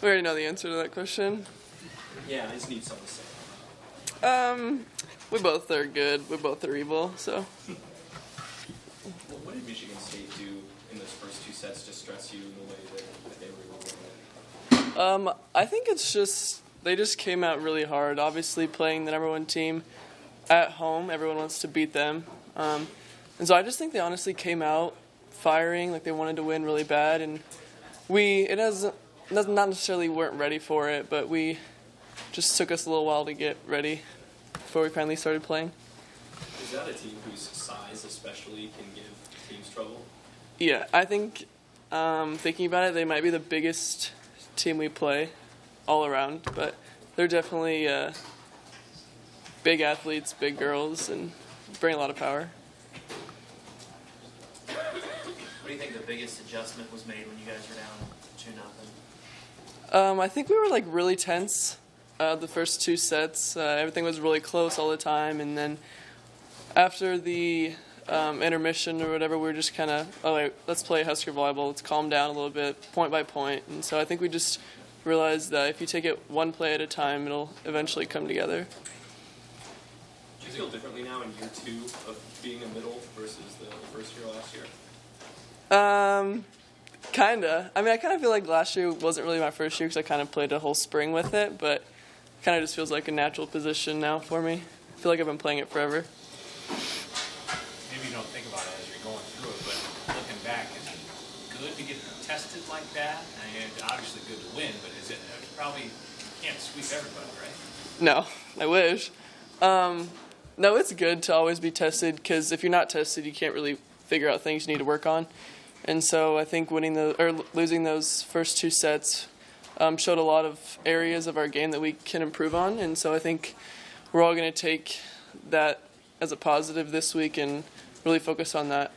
We already know the answer to that question. Yeah, I just need something to say. We both are good. We both are evil, so. Well, what did Michigan State do in those first two sets to stress you in the way that they were able to win? I think it's just, they just came out really hard. Obviously, playing the number one team at home, everyone wants to beat them. And so I just think they honestly came out firing, like they wanted to win really bad. And not necessarily weren't ready for it, but we just took us a little while to get ready before we finally started playing. Is that a team whose size especially can give teams trouble? Yeah, I think, thinking about it, they might be the biggest team we play all around, but they're definitely big athletes, big girls, and bring a lot of power. What do you think the biggest adjustment was made when you guys were down 2-0? I think we were like really tense the first two sets. Everything was really close all the time, and then after the intermission or whatever, we were just kind of, oh wait, let's play Husker volleyball. Let's calm down a little bit, point by point. And so I think we just realized that if you take it one play at a time, it'll eventually come together. Do you feel differently now in year two of being a middle versus the first year last year? Kinda. I mean, I kind of feel like last year wasn't really my first year because I kind of played a whole spring with it, but kind of just feels like a natural position now for me. I feel like I've been playing it forever. Maybe you don't think about it as you're going through it, but looking back, is it good to get tested like that? I mean, it's obviously good to win, but is it probably can't sweep everybody, right? No, I wish. No, it's good to always be tested because if you're not tested, you can't really figure out things you need to work on. And so I think losing those first two sets showed a lot of areas of our game that we can improve on. And so I think we're all going to take that as a positive this week and really focus on that.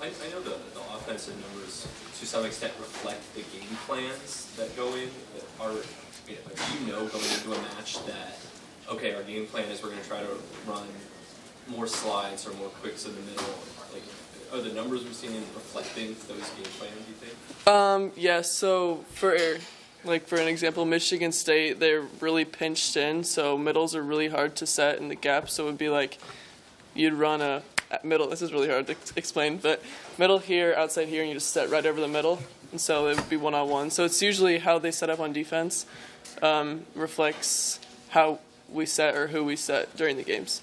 I know the offensive numbers to some extent reflect the game plans that go in. That are, do you know going into a match that, okay, our game plan is we're going to try to run more slides or more quicks in the middle? Like, are the numbers we're seeing reflecting those game plans, you think? Yeah, so for an example, Michigan State, they're really pinched in, so middles are really hard to set in the gap, so it would be like you'd run a middle, this is really hard to explain, but middle here, outside here, and you just set right over the middle, and so it would be one-on-one. So it's usually how they set up on defense reflects how we set or who we set during the games.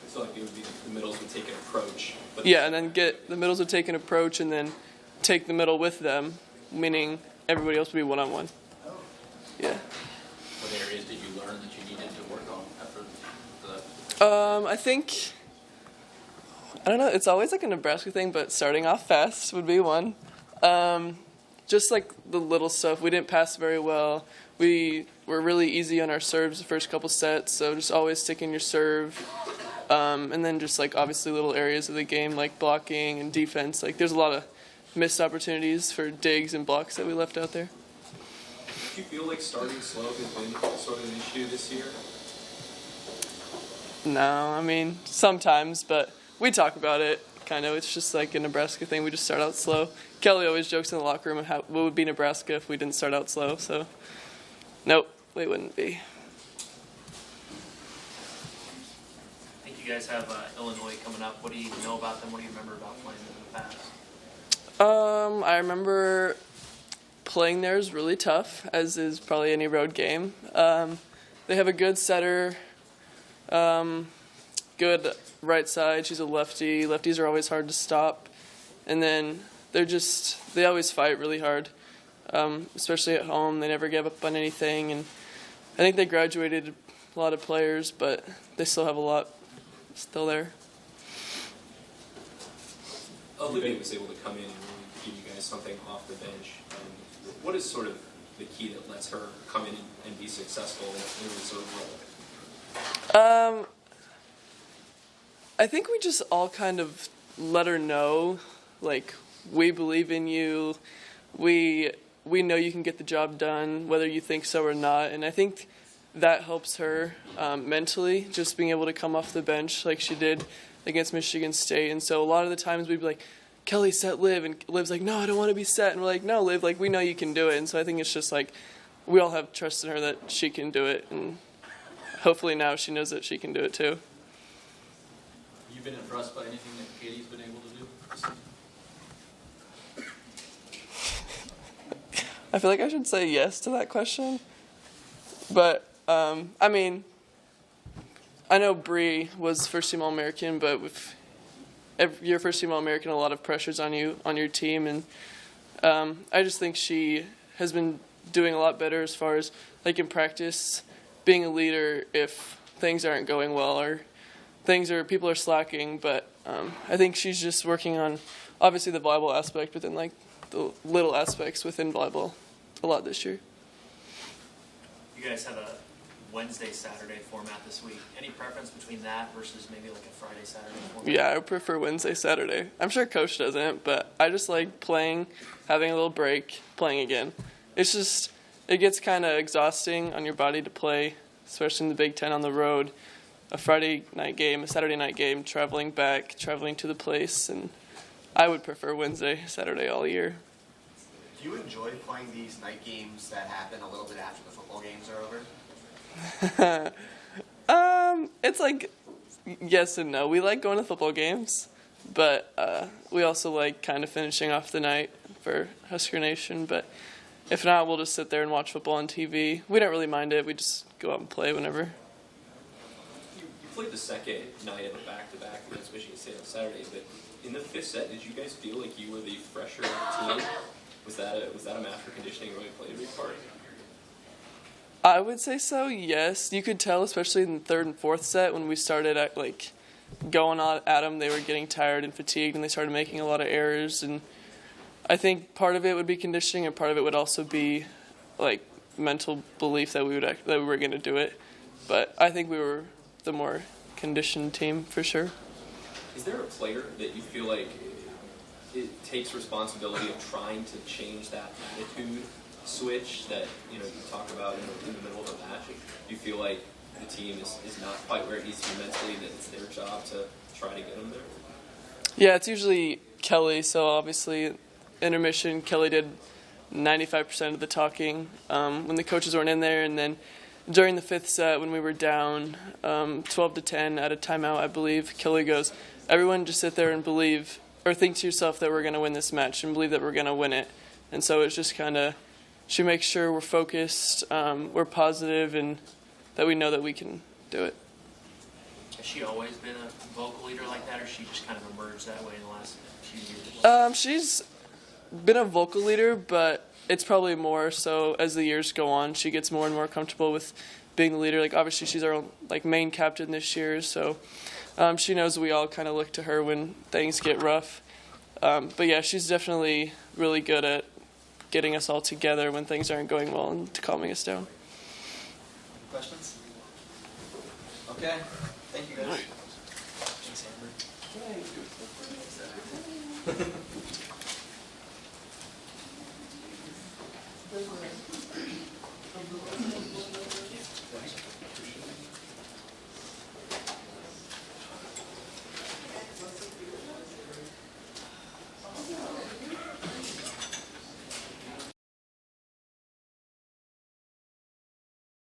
So like it would be the middles would take an approach. Yeah, and then the middles would take an approach and then take the middle with them, meaning everybody else would be one-on-one. Yeah. What areas did you learn that you needed to work on after that? I think, I don't know, it's always like a Nebraska thing, but starting off fast would be one. Just like the little stuff. We didn't pass very well. We were really easy on our serves the first couple sets, so just always sticking your serve. And then just like obviously little areas of the game like blocking and defense. Like there's a lot of missed opportunities for digs and blocks that we left out there. Do you feel like starting slow has been sort of an issue this year? No, I mean sometimes, but we talk about it. Kind of, it's just like a Nebraska thing. We just start out slow. Kelly always jokes in the locker room about what would be Nebraska if we didn't start out slow. So, nope, we wouldn't be. You guys have Illinois coming up. What do you know about them? What do you remember about playing them in the past? I remember playing there is really tough, as is probably any road game. They have a good setter, good right side. She's a lefty. Lefties are always hard to stop. And then they always fight really hard, especially at home. They never give up on anything. And I think they graduated a lot of players, but they still have a lot still there. Olivia was able to come in and really give you guys something off the bench. What is sort of the key that lets her come in and be successful in a reserve role? I think we just all kind of let her know, like, we believe in you. We know you can get the job done, whether you think so or not. And I think that helps her mentally, just being able to come off the bench like she did against Michigan State. And so a lot of the times we'd be like, Kelly, set Liv. And Liv's like, no, I don't want to be set. And we're like, no, Liv, like, we know you can do it. And so I think it's just like, we all have trust in her that she can do it. And hopefully now she knows that she can do it too. You been impressed by anything that Katie's been able to do? I feel like I should say yes to that question. But, I mean, I know Bree was first team All-American, but if you're first team All-American, a lot of pressure's on you, on your team. And I just think she has been doing a lot better as far as, like, in practice, being a leader if things aren't going well or people are slacking. But I think she's just working on, obviously, the volleyball aspect, but then, like, the little aspects within volleyball a lot this year. You guys have a Wednesday, Saturday format this week. Any preference between that versus maybe like a Friday, Saturday format? Yeah, I prefer Wednesday, Saturday. I'm sure Coach doesn't, but I just like playing, having a little break, playing again. It's just, it gets kind of exhausting on your body to play, especially in the Big Ten on the road. A Friday night game, a Saturday night game, traveling back, traveling to the place, and I would prefer Wednesday, Saturday all year. Do you enjoy playing these night games that happen a little bit after the football games are over? It's like yes and no. We like going to football games, but we also like kind of finishing off the night for Husker Nation. But if not, we'll just sit there and watch football on TV. We don't really mind it. We just go out and play whenever. You played the second night of a back-to-back against Michigan State on Saturday, but in the fifth set, did you guys feel like you were the fresher team? Was that a match for conditioning really played a big part? I would say so, yes. You could tell, especially in the third and fourth set, when we started going on at them, they were getting tired and fatigued, and they started making a lot of errors. And I think part of it would be conditioning, and part of it would also be like mental belief that we were going to do it. But I think we were the more conditioned team for sure. Is there a player that you feel like it takes responsibility of trying to change that attitude switch that you talk about in the middle of a match? Do you feel like the team is not quite where it needs to be mentally, that it's their job to try to get them there? Yeah, it's usually Kelly. So obviously, intermission, Kelly did 95% of the talking when the coaches weren't in there, and then during the fifth set when we were down 12-10 at a timeout, I believe, Kelly goes, "Everyone just sit there and believe, or think to yourself that we're going to win this match and believe that we're going to win it." And so it's just kind of, she makes sure we're focused, we're positive, and that we know that we can do it. Has she always been a vocal leader like that, or she just kind of emerged that way in the last few years? She's been a vocal leader, but it's probably more so as the years go on. She gets more and more comfortable with being the leader. Like obviously she's our main captain this year, so she knows we all kind of look to her when things get rough. But yeah, she's definitely really good at getting us all together when things aren't going well and calming us down. Questions? Okay. Thank you guys. Thanks, Amber.